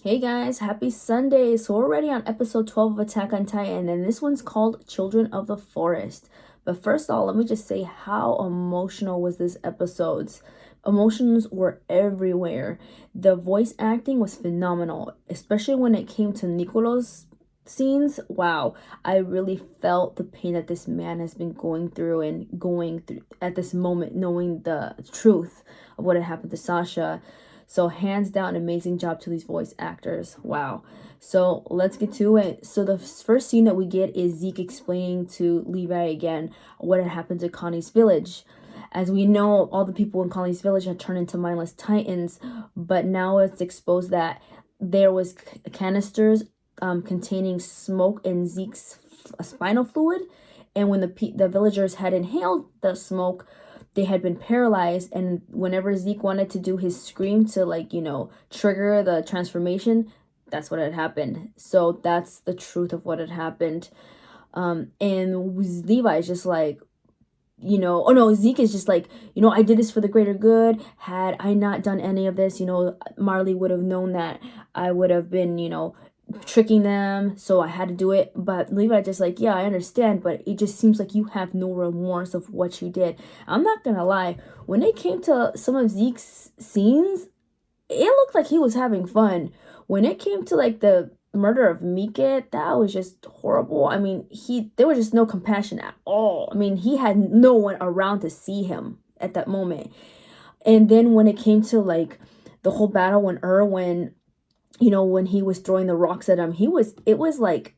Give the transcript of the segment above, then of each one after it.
Hey guys, happy Sunday. So we're already on episode 12 of Attack on Titan, and this one's called Children of the Forest. But first of all, let me just say how emotional was this episode. Emotions were everywhere. The voice acting was phenomenal, especially when it came to Nicolo's scenes. Wow, I really felt the pain that this man has been going through at this moment, knowing the truth of what had happened to Sasha. So hands down, amazing job to these voice actors. Wow. So let's get to it. So the first scene that we get is Zeke explaining to Levi again what had happened to Connie's village. As we know, all the people in Connie's village had turned into mindless titans, but now it's exposed that there was canisters containing smoke and Zeke's spinal fluid, and when the villagers had inhaled the smoke, they had been paralyzed, and whenever Zeke wanted to do his scream to trigger the transformation, that's what had happened. So that's the truth of what had happened. And Levi is just like, oh no, Zeke is just like, I did this for the greater good. Had I not done any of this, Marley would have known that I would have been, tricking them, so I had to do it. But Levi just like, yeah, I understand, but it just seems like you have no remorse of what you did. I'm not gonna lie, when it came to some of Zeke's scenes, it looked like he was having fun. When it came to like the murder of Mika, that was just horrible. I mean, there was just no compassion at all. I mean, he had no one around to see him at that moment. And then when it came to like the whole battle when Erwin, when he was throwing the rocks at him, it was like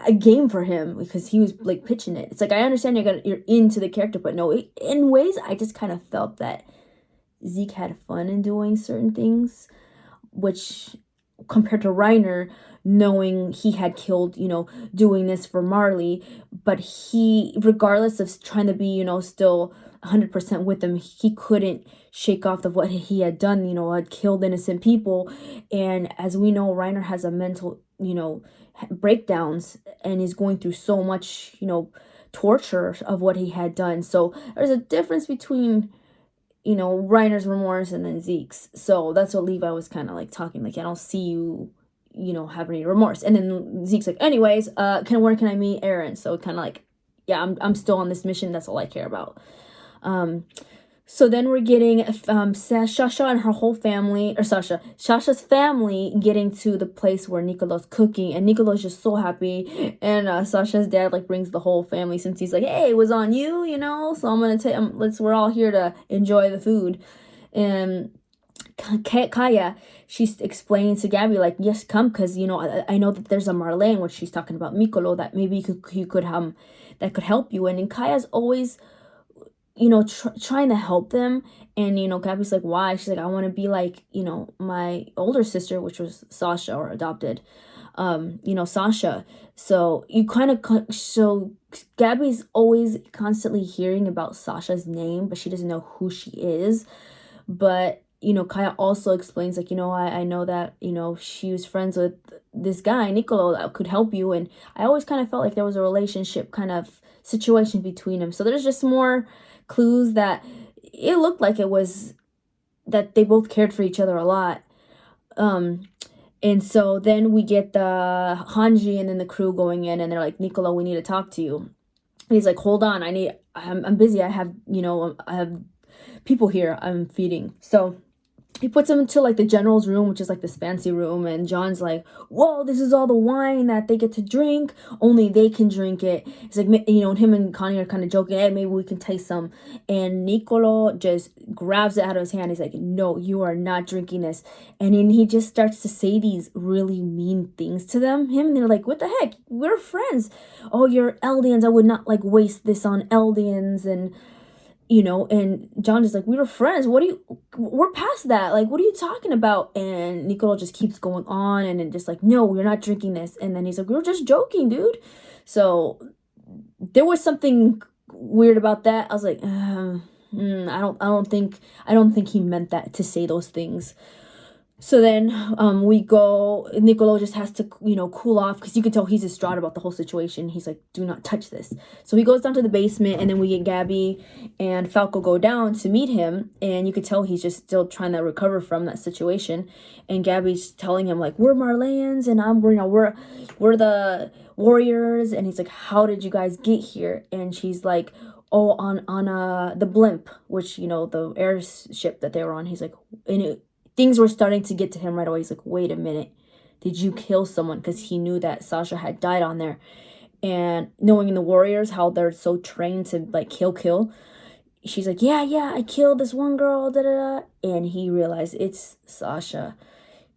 a game for him because he was like pitching it. It's like, I understand you're into the character, but no, in ways I just kind of felt that Zeke had fun in doing certain things, which compared to Reiner, knowing he had killed, doing this for Marley, but he, regardless of trying to be, still 100% with them, he couldn't shake off of what he had done, had killed innocent people. And as we know, Reiner has a mental, breakdowns, and is going through so much, torture of what he had done. So there's a difference between Reiner's remorse and then Zeke's. So that's what Levi was kind of like talking, like, I don't see you, have any remorse. And then Zeke's like, anyways, where can I meet Eren? So kind of like, yeah, I'm still on this mission. That's all I care about. So then we're getting Sasha and her whole family, or Sasha's family getting to the place where Nicolo's cooking, and Nicolo's just so happy. And Sasha's dad like brings the whole family, since he's like, hey, it was on you, so I'm gonna take we're all here to enjoy the food. And Kaya, she's explaining to Gabby like, yes, come, because I know that there's a Marlene, which she's talking about Nicolo, that maybe you could that could help you. And Kaya's always trying to help them. And Gabby's like, why? She's like, I want to be like my older sister, which was Sasha, or adopted Sasha. So Gabby's always constantly hearing about Sasha's name, but she doesn't know who she is. But Kaya also explains like, I know that she was friends with this guy Nicolo that could help you, and I always kind of felt like there was a relationship kind of situation between them. So there's just more clues that it looked like it was that they both cared for each other a lot. And so then we get the Hanji and then the crew going in, and they're like, Nicolo, we need to talk to you. And he's like, hold on, I'm busy. I have people here I'm feeding. So he puts him into like the general's room, which is like this fancy room, and John's like, whoa, this is all the wine that they get to drink, only they can drink it. It's like, him and Connie are kind of joking, hey, maybe we can taste some. And Nicolo just grabs it out of his hand. He's like, no, you are not drinking this. And then he just starts to say these really mean things to and they're like, what the heck, we're friends. Oh, you're Eldians, I would not like waste this on Eldians. And and John is like, we were friends. We're past that. Like, what are you talking about? And Nicolo just keeps going on and then just like, no, we're not drinking this. And then he's like, we were just joking, dude. So there was something weird about that. I was like, I don't think he meant that to say those things. So then we go, Niccolo just has to, cool off, because you can tell he's distraught about the whole situation. He's like, do not touch this. So he goes down to the basement, and then we get Gabby and Falco go down to meet him, and you can tell he's just still trying to recover from that situation. And Gabby's telling him, like, we're Marleyans, and we're the warriors. And he's like, how did you guys get here? And she's like, oh, on the blimp, which, the airship that they were on. He's like, things were starting to get to him right away. He's like, wait a minute, did you kill someone? Because he knew that Sasha had died on there. And knowing the warriors, how they're so trained to, like, kill. She's like, yeah, I killed this one girl, da-da-da. And he realized it's Sasha.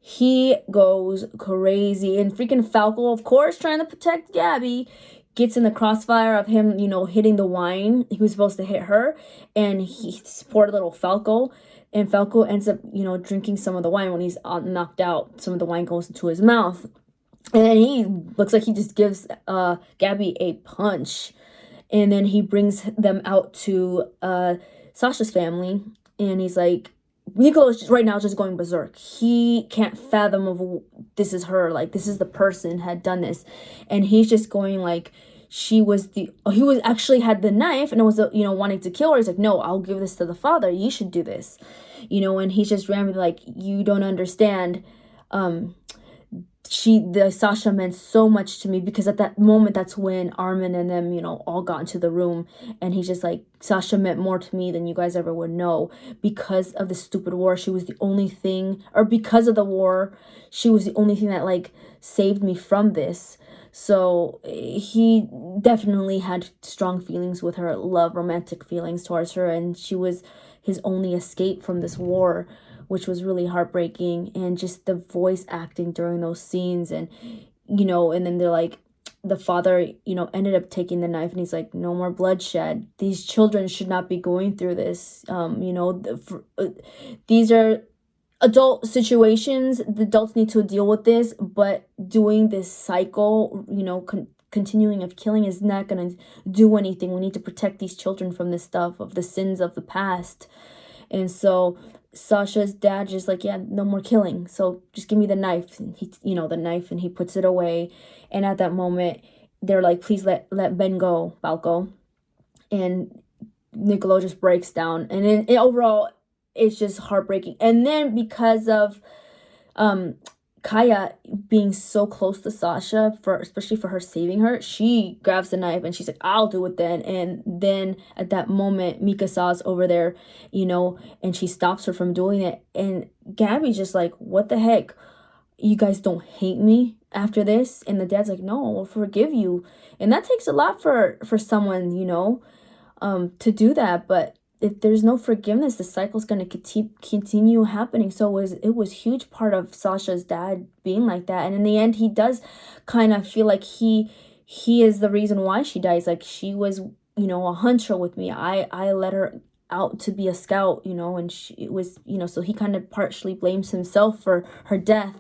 He goes crazy. And freaking Falco, of course, trying to protect Gabby, gets in the crossfire of him, hitting the wine. He was supposed to hit her. And he poor little Falco. And Falco ends up, drinking some of the wine. When he's knocked out, some of the wine goes into his mouth. And then he looks like he just gives Gabby a punch. And then he brings them out to Sasha's family. And he's like, Niccolo is right now just going berserk. He can't fathom of this is her. Like, this is the person had done this. And he's just going like, he was actually had the knife and it was, wanting to kill her. He's like, no, I'll give this to the father. You should do this. And he's just rambling like, you don't understand. Sasha meant so much to me, because at that moment, that's when Armin and them, all got into the room. And he's just like, Sasha meant more to me than you guys ever would know. Because of the stupid war, she was the only thing, or because of the war, she was the only thing that, like, saved me from this. So he definitely had strong feelings with her, romantic feelings towards her, and she was his only escape from this war, which was really heartbreaking. And just the voice acting during those scenes, and and then they're like, the father, ended up taking the knife, and he's like, no more bloodshed. These children should not be going through this. These are adult situations. The adults need to deal with this, but doing this cycle, continuing of killing is not going to do anything. We need to protect these children from this stuff, of the sins of the past. And so Sasha's dad just like, yeah, no more killing. So just give me the knife. And he, the knife, and he puts it away. And at that moment, they're like, please let Ben go, Falco. And Niccolo just breaks down. And then overall, it's just heartbreaking. And then because of Kaya being so close to Sasha, especially for her saving her, she grabs the knife and she's like, I'll do it then. And then at that moment, Mikasa's over there, and she stops her from doing it. And Gabby's just like, what the heck? You guys don't hate me after this? And the dad's like, no, we'll forgive you. And that takes a lot for someone, to do that. But if there's no forgiveness, the cycle's going to continue happening. So it was huge part of Sasha's dad being like that. And in the end, he does kind of feel like he is the reason why she dies. Like, she was, a hunter with me. I let her out to be a scout, and it was, so he kind of partially blames himself for her death.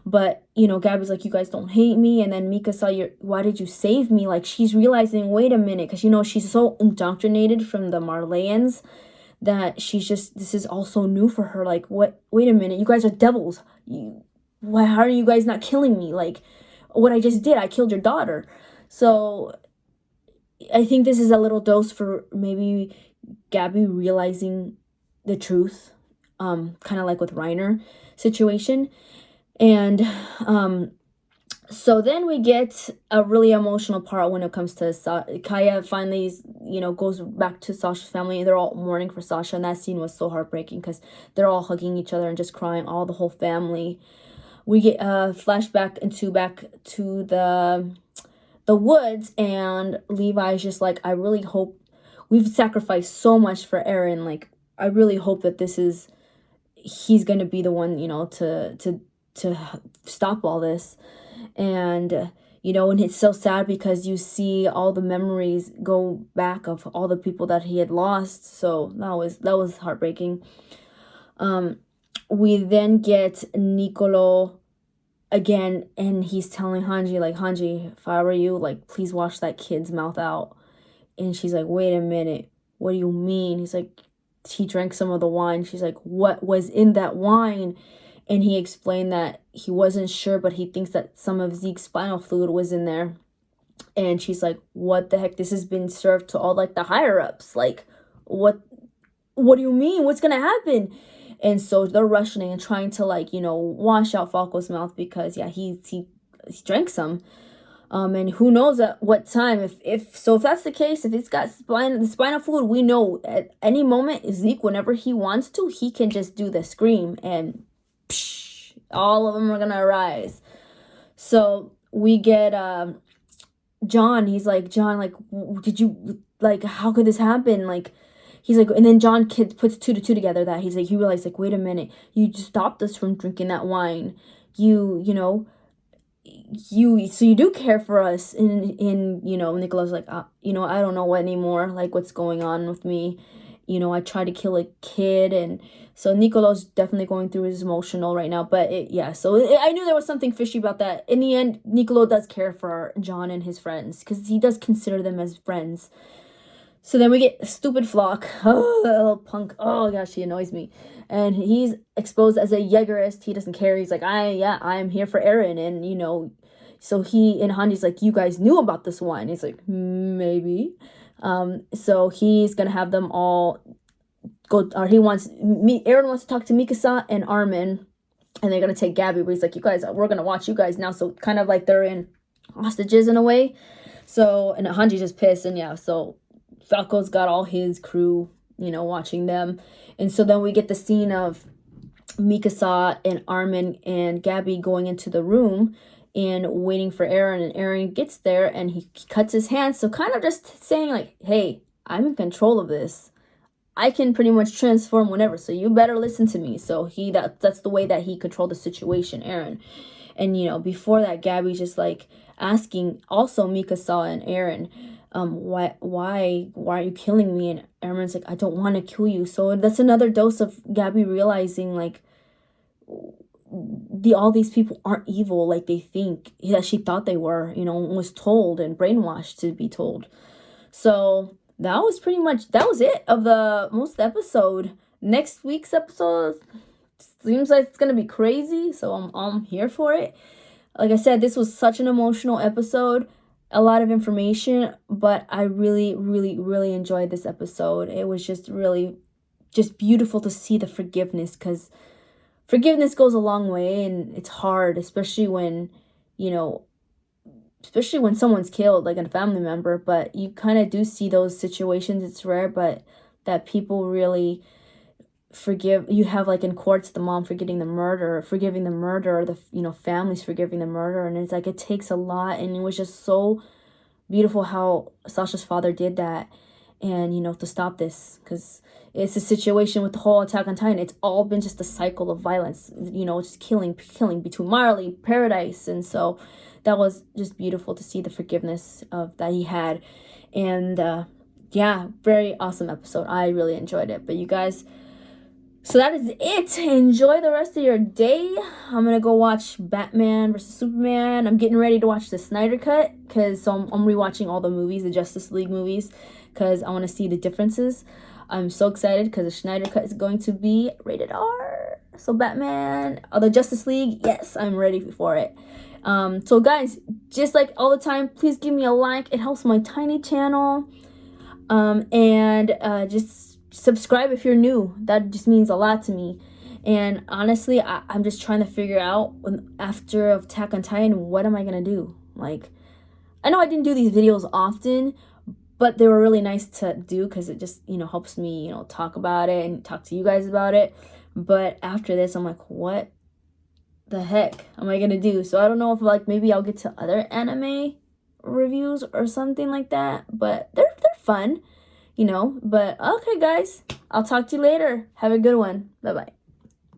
But, Gabby's like, you guys don't hate me. And then Mikasa, why did you save me? Like, she's realizing, wait a minute, because, she's so indoctrinated from the Marleyans that she's just, this is also new for her. Like, wait a minute, you guys are devils. How are you guys not killing me? Like, what I just did, I killed your daughter. So I think this is a little dose for maybe Gabby realizing the truth, kind of like with Reiner situation. And so then we get a really emotional part when it comes to Kaya finally, goes back to Sasha's family, and they're all mourning for Sasha. And that scene was so heartbreaking because they're all hugging each other and just crying, all the whole family. We get a flashback back to the woods, and Levi's just like, I really hope, we've sacrificed so much for Eren. Like, I really hope that he's gonna be the one, to stop all this. And and it's so sad because you see all the memories go back of all the people that he had lost. So that was heartbreaking. We then get Niccolo again, and he's telling Hanji, like, Hanji, if I were you, like, please wash that kid's mouth out. And she's like, wait a minute, what do you mean? He's like, he drank some of the wine. She's like, what was in that wine? and he explained that he wasn't sure, but he thinks that some of Zeke's spinal fluid was in there. And she's like, what the heck? This has been served to all like the higher ups. Like, what do you mean? What's gonna happen? And so they're rushing and trying to like, wash out Falco's mouth because yeah, he drank some. And who knows at what time, if that's the case, if it's got the spinal fluid, we know at any moment Zeke, whenever he wants to, he can just do the scream and psh, all of them are gonna arise. So we get John. He's like, John, like, did you, like, how could this happen? Like, he's like, and then John puts 2 to 2 together, that he's like, he realized, like, wait a minute, you just stopped us from drinking that wine. You do care for us. And Nicolo's like, I don't know anymore, like, what's going on with me. I tried to kill a kid. And so Nicolo's definitely going through his emotional right now. But I knew there was something fishy about that. In the end, Nicolo does care for John and his friends, because he does consider them as friends. So then we get stupid Flock. Oh, that little punk. Oh gosh, he annoys me. And he's exposed as a Jaegerist. He doesn't care. He's like, I'm here for Eren. And so he and Hanji's like, you guys knew about this wine. He's like, maybe. So he's gonna have them all go, or Eren wants to talk to Mikasa and Armin, and they're gonna take Gabby, but he's like, you guys, we're gonna watch you guys now. So kind of like they're in hostages in a way. So, and Hanji's just pissed, and yeah, so Falco's got all his crew, watching them. And so then we get the scene of Mikasa and Armin and Gabby going into the room and waiting for Eren, and Eren gets there and he cuts his hand. So kind of just saying like, hey, I'm in control of this. I can pretty much transform whenever, so you better listen to me. So that's the way that he controlled the situation, Eren. And before that, Gabby's just like asking also Mikasa and Eren, why are you killing me? And Eren's like, I don't want to kill you. So that's another dose of Gabby realizing like all these people aren't evil like they think, that she thought they were, was told and brainwashed to be told. So that was it of the most episode. Next week's episode seems like it's gonna be crazy, so I'm here for it. Like I said, this was such an emotional episode, a lot of information, but I really, really, really enjoyed this episode. It was just really just beautiful to see the forgiveness, because forgiveness goes a long way, and it's hard, especially when someone's killed, like a family member. But you kind of do see those situations. It's rare, but that people really forgive. You have like in courts, the mom forgiving the murder, or the families forgiving the murder, and it's like it takes a lot. And it was just so beautiful how Sasha's father did that, and to stop this, because it's a situation with the whole Attack on Titan. It's all been just a cycle of violence, just killing between Marley, Paradise. And so that was just beautiful to see the forgiveness of that he had. And very awesome episode. I really enjoyed it. But you guys, so that is it. Enjoy the rest of your day. I'm gonna go watch Batman vs Superman. I'm getting ready to watch the Snyder Cut, because I'm rewatching all the movies, the Justice League movies, because I want to see the differences. I'm so excited because the Snyder Cut is going to be rated R. So Batman, the Justice League, yes, I'm ready for it. So guys, just like all the time, please give me a like. It helps my tiny channel. And just subscribe if you're new. That just means a lot to me. And honestly, I'm just trying to figure out, after Attack on Titan, what am I gonna do? Like, I know I didn't do these videos often, but they were really nice to do, because it just helps me talk about it and talk to you guys about it. But after this, I'm like, what the heck am I gonna do? So I don't know if like maybe I'll get to other anime reviews or something like that, but they're fun, But okay guys, I'll talk to you later. Have a good one. Bye bye.